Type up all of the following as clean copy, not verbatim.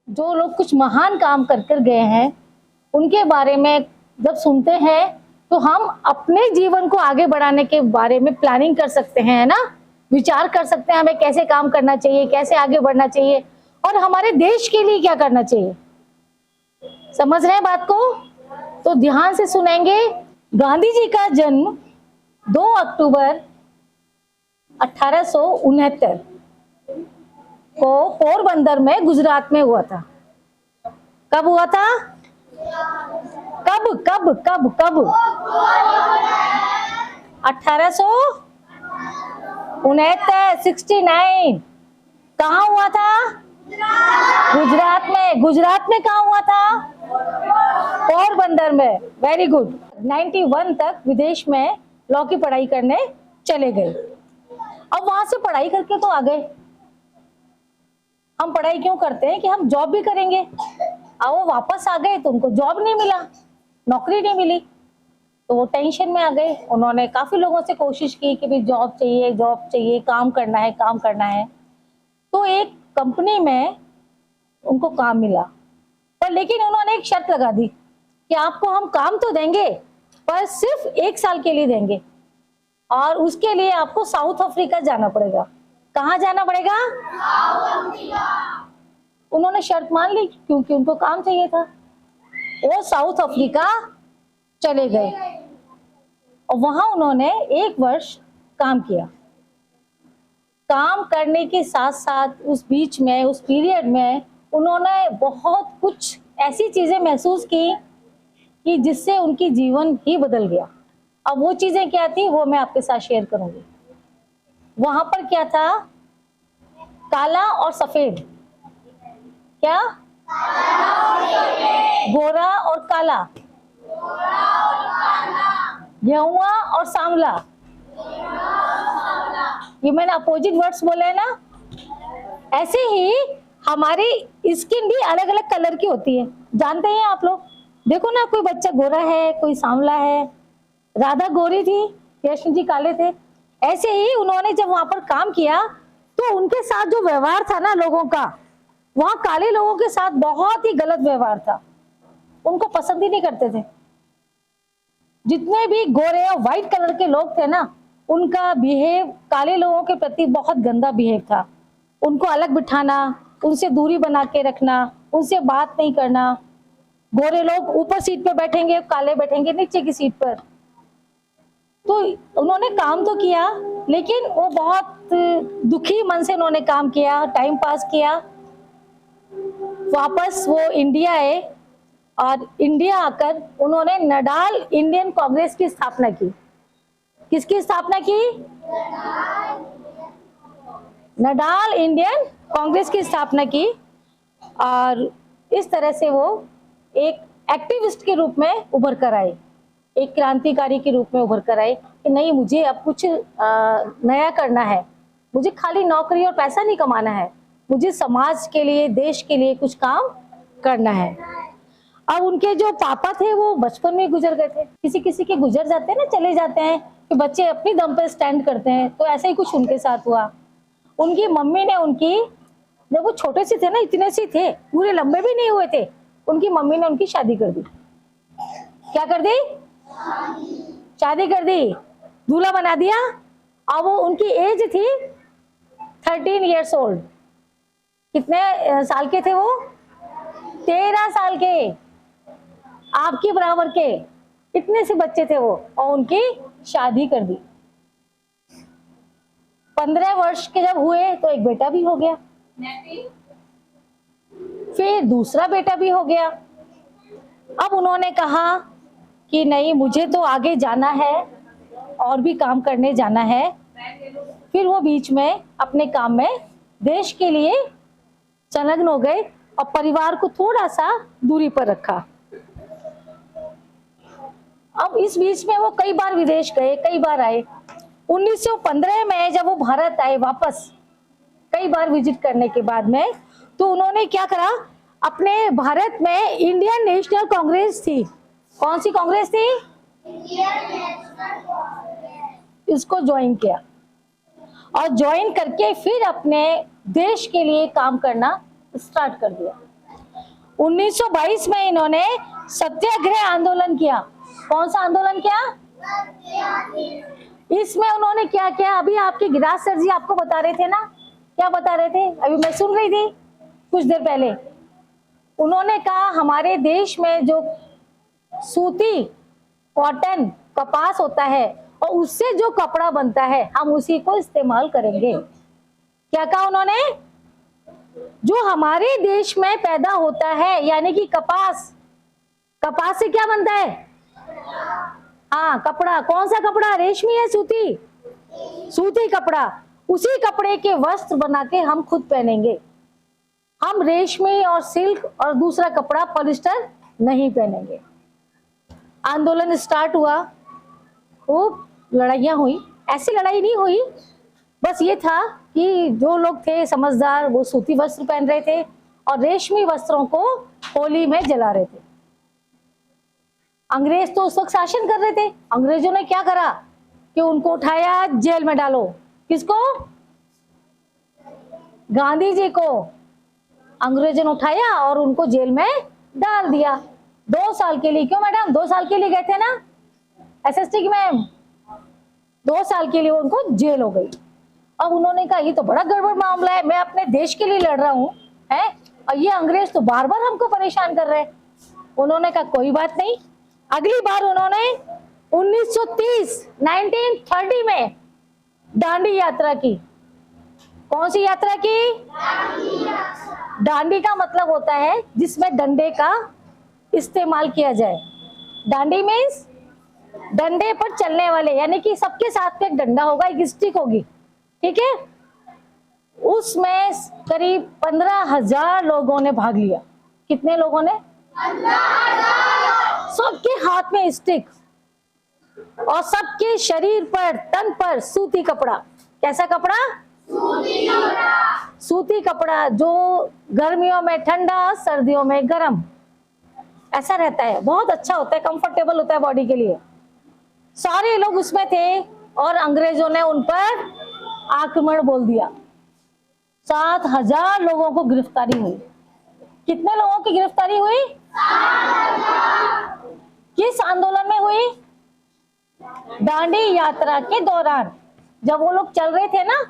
जो लोग कुछ महान काम कर कर गए हैं उनके बारे में जब सुनते हैं तो हम अपने जीवन को आगे बढ़ाने के बारे में प्लानिंग कर सकते हैं, है ना। विचार कर सकते हैं हमें कैसे काम करना चाहिए, कैसे आगे बढ़ना चाहिए और हमारे देश के लिए क्या करना चाहिए। समझ रहे हैं बात को? तो ध्यान से सुनेंगे। गांधी जी का जन्म 2 अक्टूबर 1869 को पोरबंदर में गुजरात में हुआ था। कब हुआ था? कब कब कब कब 1869। कहाँ हुआ था? गुजरात में। गुजरात में कहाँ हुआ था? पोरबंदर में। Very good. 91 तक विदेश में लॉ की पढ़ाई करने चले गए। अब वहां से पढ़ाई करके तो आ गए। हम पढ़ाई क्यों करते हैं कि हम जॉब भी करेंगे। अब वो वापस आ गए तो उनको जॉब नहीं मिला, नौकरी नहीं मिली, तो वो टेंशन में आ गए। उन्होंने काफी लोगों से कोशिश की कि भाई जॉब चाहिए, काम करना है, काम करना है। तो एक कंपनी में उनको काम मिला, पर लेकिन उन्होंने एक शर्त लगा दी कि आपको हम काम तो देंगे पर सिर्फ 1 साल के लिए देंगे और उसके लिए आपको साउथ अफ्रीका जाना पड़ेगा। कहाँ जाना पड़ेगा? South Africa. उन्होंने शर्त मान ली क्योंकि उनको काम चाहिए था। वो साउथ अफ्रीका चले गए और वहां उन्होंने 1 वर्ष काम किया। काम करने के साथ साथ उस बीच में, उस पीरियड में उन्होंने बहुत कुछ ऐसी चीजें महसूस की कि जिससे उनकी जीवन ही बदल गया। अब वो चीजें क्या थी वो मैं आपके साथ शेयर करूंगी। वहां पर क्या था? काला और सफेद। क्या? गोरा और काला, गेहुआ और सांवला। ये मैंने अपोजिट वर्ड्स बोले हैं ना। ऐसे ही हमारी स्किन भी अलग अलग कलर की होती है, जानते हैं आप लोग। देखो ना, कोई बच्चा गोरा है, कोई सांवला है। राधा गोरी थी, कृष्ण जी काले थे। ऐसे ही उन्होंने जब वहां पर काम किया तो उनके साथ जो व्यवहार था ना लोगों का, वहां काले लोगों के साथ बहुत ही गलत व्यवहार था। उनको पसंद ही नहीं करते थे। जितने भी गोरे और व्हाइट कलर के लोग थे ना, उनका बिहेव काले लोगों के प्रति बहुत गंदा बिहेव था। उनको अलग बिठाना, उनसे दूरी बना के रखना, उनसे बात नहीं करना। गोरे लोग ऊपर सीट पे बैठेंगे, काले बैठेंगे नीचे की सीट पर। तो उन्होंने काम तो किया लेकिन वो बहुत दुखी मन से उन्होंने काम किया, टाइम पास किया। वापस वो इंडिया आए और इंडिया आकर उन्होंने नडाल इंडियन कांग्रेस की स्थापना की। किसकी स्थापना की? नडाल इंडियन कांग्रेस की स्थापना की। और इस तरह से वो एक एक्टिविस्ट के रूप में उभर कर आए, एक क्रांतिकारी के रूप में उभर कर आए कि नहीं, मुझे अब कुछ नया करना है। मुझे खाली नौकरी और पैसा नहीं कमाना है, मुझे समाज के लिए, देश के लिए कुछ काम करना है। अब उनके जो पापा थे वो बचपन में गुजर गए थे। किसी किसी के गुजर जाते हैं ना, चले जाते हैं, कि बच्चे अपनी दम पे स्टैंड करते हैं। तो ऐसा ही कुछ उनके साथ हुआ। उनकी मम्मी ने जब वो छोटे से थे ना, इतने से थे, पूरे लंबे भी नहीं हुए थे, उनकी मम्मी ने उनकी शादी कर दी। क्या कर दी? शादी कर दी, दूल्हा बना दिया। अब वो उनकी एज थी 13 years old। कितने साल के थे वो? 13 साल के, आपके बराबर के इतने से बच्चे थे वो, और उनकी शादी कर दी। 15 वर्ष के जब हुए तो एक बेटा भी हो गया, फिर दूसरा बेटा भी हो गया। अब उन्होंने कहा कि नहीं, मुझे तो आगे जाना है और भी काम करने जाना है। फिर वो बीच में अपने काम में देश के लिए संलग्न हो गए और परिवार को थोड़ा सा दूरी पर रखा। अब इस बीच में वो कई बार विदेश गए, कई बार आए। 1915 में जब वो भारत आए वापस, कई बार विजिट करने के बाद में, तो उन्होंने क्या करा, अपने भारत में इंडियन नेशनल कांग्रेस थी। कौन सी कांग्रेस थी? इसको ज्वाइन किया और ज्वाइन करके फिर अपने देश के लिए काम करना स्टार्ट कर दिया। 1922 में इन्होंने सत्याग्रह आंदोलन किया। कौन सा आंदोलन किया? इसमें उन्होंने क्या किया? अभी आपके गिरिराज सर जी आपको बता रहे थे ना, क्या बता रहे थे? अभी मैं सुन रही थी कुछ देर पहले। उन्होंने कहा हमारे देश में जो सूती, कॉटन, कपास होता है और उससे जो कपड़ा बनता है हम उसी को इस्तेमाल करेंगे। क्या कहा उन्होंने? जो हमारे देश में पैदा होता है यानी कि कपास, कपास से क्या बनता है? हाँ, कपड़ा। कौन सा कपड़ा? रेशमी है सूती? सूती कपड़ा। उसी कपड़े के वस्त्र बना के हम खुद पहनेंगे। हम रेशमी और सिल्क और दूसरा कपड़ा पॉलिस्टर नहीं पहनेंगे। आंदोलन स्टार्ट हुआ, खूब लड़ाइयाँ हुई। ऐसी लड़ाई नहीं हुई, बस ये था कि जो लोग थे समझदार वो सूती वस्त्र पहन रहे थे और रेशमी वस्त्रों को होली में जला रहे थे। अंग्रेज तो उस वक्त शासन कर रहे थे। अंग्रेजों ने क्या करा कि उनको उठाया, जेल में डालो। किसको? गांधी जी को अंग्रेजों ने उठाया और उनको जेल में डाल दिया 2 साल के लिए। क्यों मैडम? 2 साल के लिए गए थे ना एसएसटी की मैम, 2 साल के लिए उनको जेल हो गई। अब उन्होंने कहा ये तो बड़ा गड़बड़ मामला है, मैं अपने देश के लिए लड़ रहा हूँ है और ये अंग्रेज तो बार बार हमको परेशान कर रहे हैं। उन्होंने कहा कोई बात नहीं। अगली बार उन्होंने 1930 में दांडी यात्रा की। कौन सी यात्रा की? दांडी का मतलब होता है जिसमें डंडे का इस्तेमाल किया जाए। दांडी मीन्स डंडे पर चलने वाले, यानी कि सबके साथ में एक डंडा होगा, एक स्टिक होगी, ठीक है। उसमें करीब 15,000 लोगों ने भाग लिया। कितने लोगों ने? 15,000। सबके हाथ में स्टिक और सबके शरीर पर, तन पर सूती कपड़ा। कैसा कपड़ा? सूती कपड़ा। सूती कपड़ा जो गर्मियों में ठंडा, सर्दियों में गर्म, ऐसा रहता है। बहुत अच्छा होता है, कंफर्टेबल होता है बॉडी के लिए। सारे लोग उसमें थे और अंग्रेजों ने उन पर आक्रमण बोल दिया। 7,000 लोगों को गिरफ्तारी हुई। कितने लोगों की गिरफ्तारी हुई? 7,000। किस आंदोलन में हुई? दांडी यात्रा के दौरान। जब वो लोग चल रहे थे ना,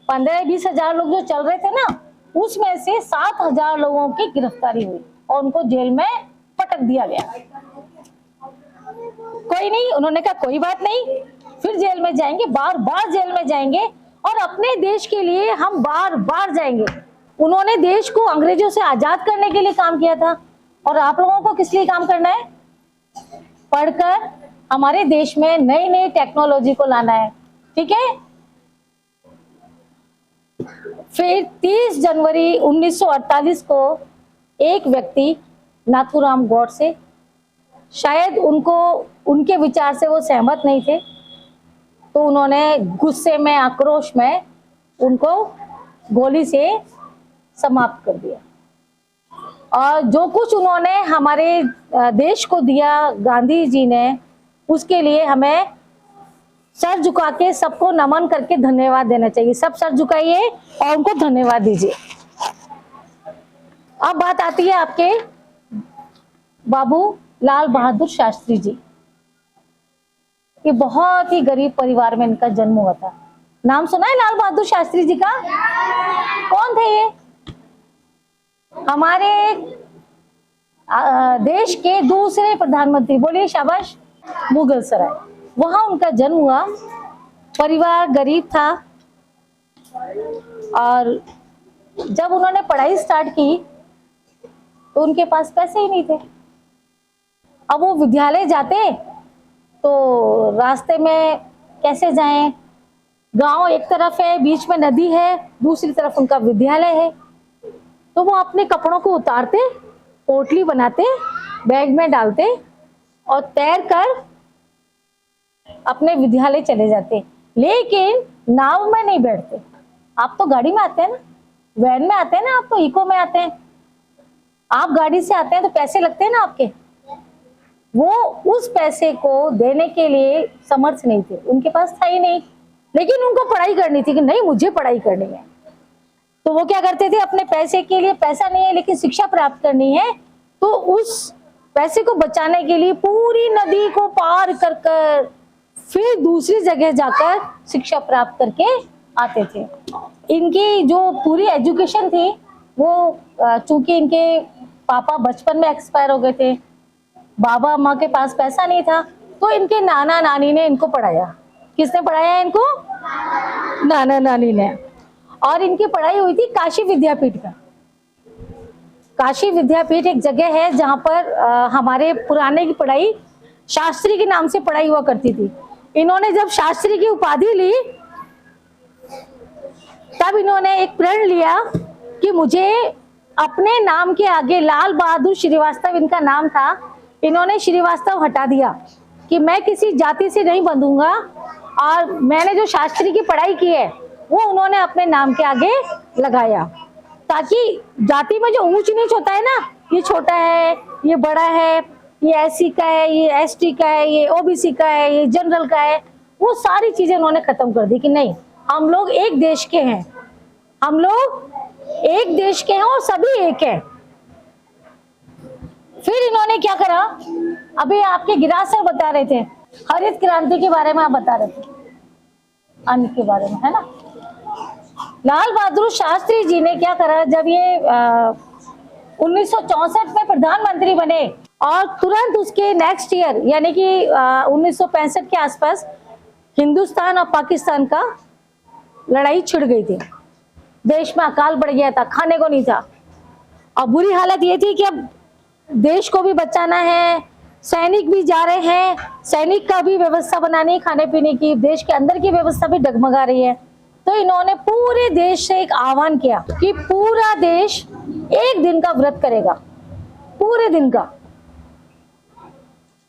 15-20 हजार लोग जो चल रहे थे ना, उसमें से 7,000 लोगों की गिरफ्तारी हुई और उनको जेल में पटक दिया गया। कोई नहीं, उन्होंने कहा कोई बात नहीं, फिर जेल में जाएंगे, बार बार जेल में जाएंगे और अपने देश के लिए हम बार बार जाएंगे। उन्होंने देश को अंग्रेजों से आजाद करने के लिए काम किया था। और आप लोगों को किस लिए काम करना है? पढ़कर हमारे देश में नई नई टेक्नोलॉजी को लाना है, ठीक है। फिर 30 जनवरी 1948 को एक व्यक्ति नाथूराम गॉडसे, शायद उनको, उनके विचार से वो सहमत नहीं थे, तो उन्होंने गुस्से में, आक्रोश में उनको गोली से समाप्त कर दिया। और जो कुछ उन्होंने हमारे देश को दिया गांधी जी ने, उसके लिए हमें सर झुका के सबको नमन करके धन्यवाद देना चाहिए। सब सर झुकाइए और उनको धन्यवाद दीजिए। अब बात आती है आपके बाबू लाल बहादुर शास्त्री जी। ये बहुत ही गरीब परिवार में इनका जन्म हुआ था। नाम सुना है लाल बहादुर शास्त्री जी का? कौन थे ये? हमारे देश के दूसरे प्रधानमंत्री, बोलिए शाबाश, मुगल सराय, वहां उनका जन्म हुआ। परिवार गरीब था और जब उन्होंने पढ़ाई स्टार्ट की तो उनके पास पैसे ही नहीं थे। अब वो विद्यालय जाते तो रास्ते में कैसे जाएं? गांव एक तरफ है, बीच में नदी है, दूसरी तरफ उनका विद्यालय है। तो वो अपने कपड़ों को उतारते, पोटली बनाते, बैग में डालते और तैर कर अपने विद्यालय चले जाते। लेकिन नाव में नहीं बैठते। आप तो गाड़ी में आते हैं ना, वैन में आते हैं ना, आप तो इको में आते हैं, आप गाड़ी से आते हैं तो पैसे लगते हैं ना आपके। वो उस पैसे को देने के लिए समर्थ नहीं थे, उनके पास था ही नहीं। लेकिन उनको पढ़ाई करनी थी कि नहीं, मुझे पढ़ाई करनी है। तो वो क्या करते थे, अपने पैसे के लिए, पैसा नहीं है लेकिन शिक्षा प्राप्त करनी है, तो उस पैसे को बचाने के लिए पूरी नदी को पार कर कर फिर दूसरी जगह जाकर शिक्षा प्राप्त करके आते थे। इनकी जो पूरी एजुकेशन थी वो चूंकि इनके पापा बचपन में एक्सपायर हो गए थे, बाबा माँ के पास पैसा नहीं था, तो इनके नाना नानी ने इनको पढ़ाया। किसने पढ़ाया इनको? नाना नानी ने। और इनकी पढ़ाई हुई थी काशी विद्यापीठ का। काशी विद्यापीठ एक जगह है जहाँ पर हमारे पुराने की पढ़ाई शास्त्री के नाम से पढ़ाई हुआ करती थी। इन्होंने जब शास्त्री की उपाधि ली तब इन्होंने एक प्रण लिया कि मुझे अपने नाम के आगे, लाल बहादुर श्रीवास्तव इनका नाम था, इन्होंने श्रीवास्तव हटा दिया कि मैं किसी जाति से नहीं बंधूंगा, और मैंने जो शास्त्री की पढ़ाई की है वो उन्होंने अपने नाम के आगे लगाया, ताकि जाति में जो ऊंच नीच होता है ना, ये छोटा है, ये बड़ा है, ये एससी का है, ये एसटी का है, ये ओबीसी का है, ये जनरल का है, वो सारी चीजें उन्होंने खत्म कर दी कि नहीं, हम लोग एक देश के हैं, हम लोग एक देश के हैं और सभी एक है। फिर इन्होंने क्या करा, अभी आपके गिराज सर बता रहे थे हरित क्रांति के बारे में, आप बता रहे थे अन्न के बारे में, है ना। लाल बहादुर शास्त्री जी ने क्या करा, जब ये 1964 में प्रधानमंत्री बने और तुरंत उसके नेक्स्ट ईयर यानी कि 1965 के आसपास हिंदुस्तान और पाकिस्तान का लड़ाई छिड़ गई थी। देश में अकाल पड़ गया था, खाने को नहीं था, और बुरी हालत ये थी कि अब देश को भी बचाना है, सैनिक भी जा रहे हैं, सैनिक का भी व्यवस्था बनानी है खाने पीने की, देश के अंदर की व्यवस्था भी डगमगा रही है। तो इन्होंने पूरे देश से एक आह्वान किया कि पूरा देश एक दिन का व्रत करेगा। पूरे दिन का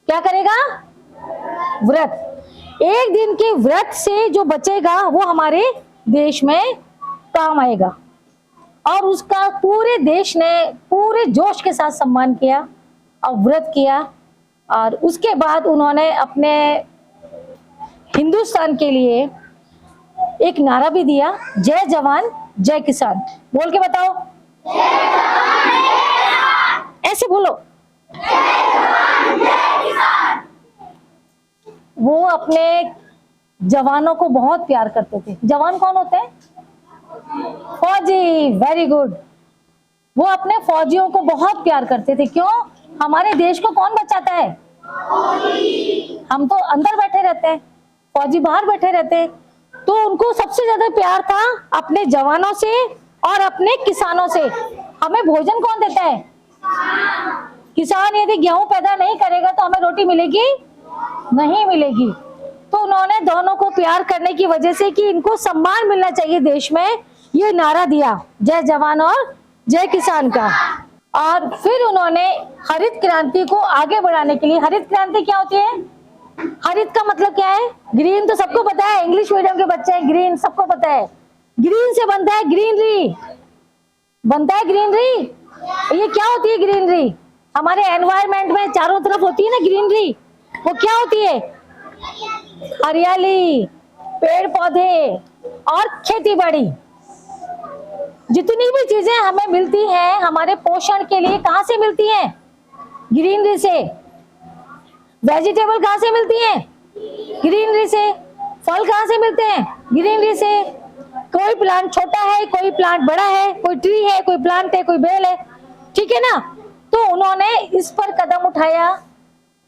क्या करेगा? व्रत। एक दिन के व्रत से जो बचेगा वो हमारे देश में काम आएगा। और उसका पूरे देश ने पूरे जोश के साथ सम्मान किया और व्रत किया। और उसके बाद उन्होंने अपने हिंदुस्तान के लिए एक नारा भी दिया, जय जवान जय किसान। बोल के बताओ, जय जवान जय किसान। ऐसे बोलो, जय जवान जय किसान। वो अपने जवानों को बहुत प्यार करते थे। जवान कौन होते हैं? फौजी। Very good. वो अपने फौजियों को बहुत प्यार करते थे। क्यों? हमारे देश को कौन बचाता है? हम तो अंदर बैठे रहते हैं, फौजी बाहर बैठे रहते हैं। तो उनको सबसे ज्यादा प्यार था अपने जवानों से और अपने किसानों से। हमें भोजन कौन देता है? किसान। यदि गेहूं पैदा नहीं करेगा तो हमें रोटी मिलेगी? नहीं मिलेगी। तो उन्होंने दोनों को प्यार करने की वजह से कि इनको सम्मान मिलना चाहिए देश में, ये नारा दिया, जय जवान और जय किसान का। और फिर उन्होंने हरित क्रांति को आगे बढ़ाने के लिए, हरित क्रांति क्या होती है? हरित का मतलब क्या है? ग्रीन तो सबको पता है, इंग्लिश मीडियम के बच्चे हैं, ग्रीन सबको पता है। ग्रीन से बनता है ग्रीनरी, बनता है ग्रीनरी। ये क्या होती है ग्रीनरी? हमारे एनवायरमेंट में चारों तरफ होती है ना ग्रीनरी, वो क्या होती है? हरियाली, पेड़ पौधे और खेती बाड़ी। जितनी भी चीजें हमें मिलती हैं हमारे पोषण के लिए, कहाँ से मिलती हैं? ग्रीनरी से। वेजिटेबल कहाँ से मिलती हैं? ग्रीनरी से। फल कहाँ से मिलते हैं? ग्रीनरी से। कोई प्लांट छोटा है, कोई प्लांट बड़ा है, कोई ट्री है, कोई प्लांट है, कोई बेल है, ठीक है ना। तो उन्होंने इस पर कदम उठाया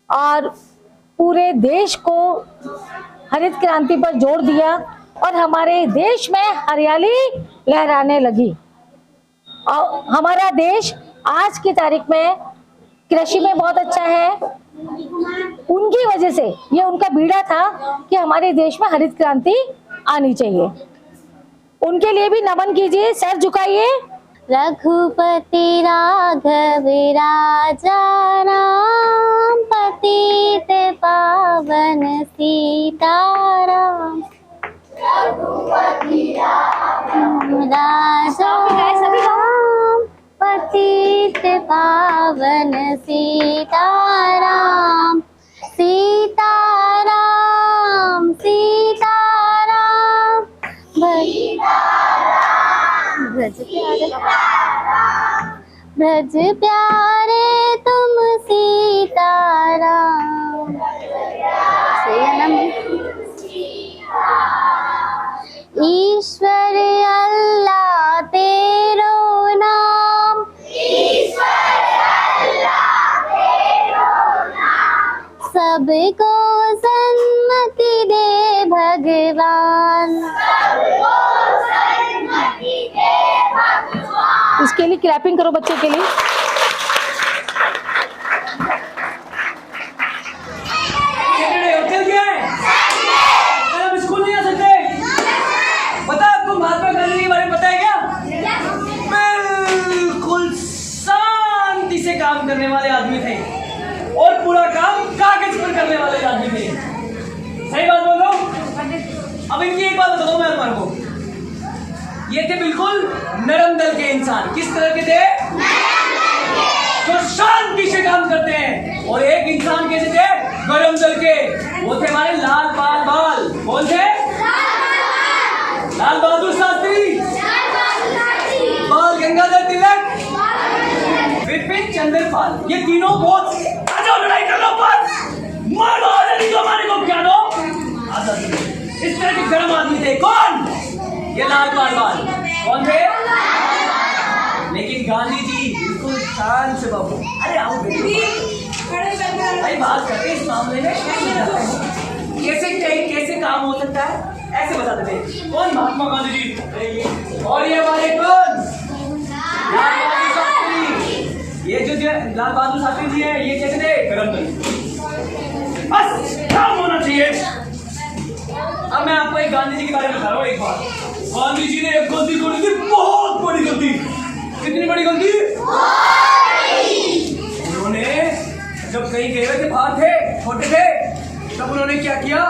और पूरे देश को हरित क्रांति पर जोर दिया और हमारे देश में हरियाली लहराने लगी। और हमारा देश आज की तारीख में कृषि में बहुत अच्छा है। उनकी वजह से, ये उनका बीड़ा था कि हमारे देश में हरित क्रांति आनी चाहिए। उनके लिए भी नमन कीजिए, सर झुकाइए। रघुपति राघव राजा राम, पतित पावन सीताराम। रघुपति राघव राजा राम, पतित पावन सीताराम। सीताराम सीताराम, ब्रज प्यारे तुम सीताराम। सही है ना? ईश्वर अल्लाह तेरो नाम, सबको सन्मति दे भगवान। इसके लिए क्लैपिंग करो बच्चे के लिए। चल गया है? कल हम स्कूल नहीं आ सकते? पता है आपको महात्मा गांधी के बारे में पता है क्या? बिल्कुल शांति से काम करने वाले आदमी थे और पूरा काम कागज पर करने वाले आदमी थे। सही बात बोल रहा हूँ? अब इनकी एक बात बताता हूँ मैं तुम्हारे को। ये थे बिल्कुल नरम दल के इंसान। किस तरह के थे? जो शांति से काम करते हैं। और एक इंसान कैसे थे? गरम दल के। वो थे हमारे लाल बाल। कौन थे? लाल बहादुर शास्त्री, बाल गंगाधर तिलक, विपिन चंद्र पाल। ये तीनों बहुत अच्छा लड़ाई कर लो बस मारो आजादी को, हमारे को क्या दो आजादी। इस तरह के गर्म आदमी थे। कौन? ये लाल बाल। कौन थे? लेकिन गांधी जी बिल्कुल शांत से बाबू। अरे आओ भाई बात करते इस मामले में। कैसे काम हो सकता है ऐसे बताते थे। कौन? महात्मा गांधी जी। और ये हमारे कौन? लाल बहादुर शास्त्री। ये जो लाल बहादुर शास्त्री जी है ये कैसे थे? गरम दल। बस काम होना चाहिए। अब मैं आपको एक गांधी जी के बारे में बता रहा हूँ। एक बात, गांधी जी ने एक गलती कर दी थी, बहुत बड़ी गलती। कितनी बड़ी गलती? उन्होंने जब कहीं गए हुए थे, बाहर थे, छोटे थे, तब उन्होंने क्या किया?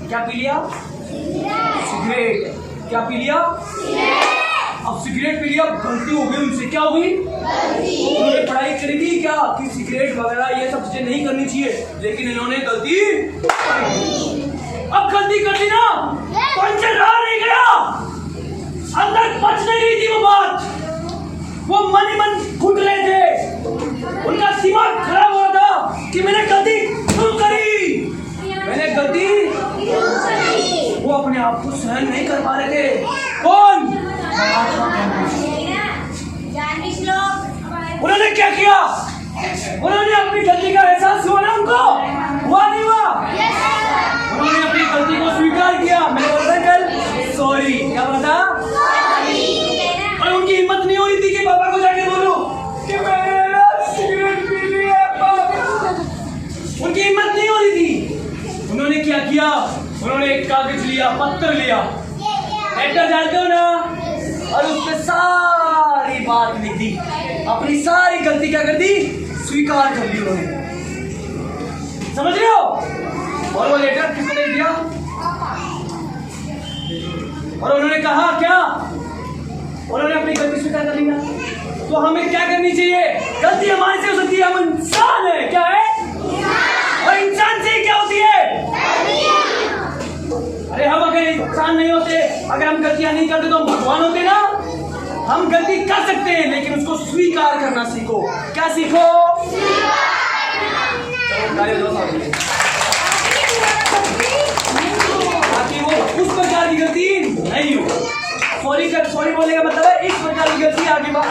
क्या पी लिया? सिगरेट। क्या पी लिया? अब सिगरेट पी लिया, गलती हो गई उनसे। क्या हो गई? उन्होंने पढ़ाई करी थी क्या कि सिगरेट वगैरह ये सब चीजें नहीं करनी चाहिए, लेकिन इन्होंने गलती। अब गलती कर दी ना तो इनसे रहा नहीं गया। अंदर पच नहीं रही थी वो बात। वो मन ही मन घुट रहे थे। उनका दिमाग खराब हो रहा था कि मैंने गलती क्यों करी। वो अपने आप को सहन नहीं कर पा रहे थे। कौन? उन्होंने क्या किया? उन्होंने अपनी गलती का एहसास हुआ ना उनको? हुआ नहीं हुआ? उन्होंने अपनी गलती को स्वीकार किया। मैंने बोला कल सॉरी। क्या बोला? और उनकी हिम्मत नहीं हो रही थी कि पापा को जाके बोलूं कि मैंने सिगरेट पी ली है पापा। उनकी हिम्मत नहीं हो रही थी। उन्होंने क्या किया? उन्होंने एक कागज लिया, पत्थर लिया, लेटर डालते हो ना, और उस पे सारी बात लिख दी। अपनी सारी गलती क्या कर दी? स्वीकार कर दी उन्होंने। समझ रहे हो? और वो लेटर किसने दे दिया? और उन्होंने कहा क्या? उन्होंने अपनी गलती स्वीकार कर ली ना। तो हमें क्या करनी चाहिए? गलती हमारे से हो सकती है, हम इंसान है। क्या है? और इंसान से क्या होती है? अरे हम अगर इंसान नहीं होते, अगर हम गलतियां नहीं करते तो हम भगवान होते ना। हम गलती कर सकते हैं लेकिन उसको स्वीकार करना सीखो। क्या सीखो? ताकि वो उस प्रकार की गलती नहीं हो। सॉरी बोलने का मतलब है इस प्रकार की गलती अगली बार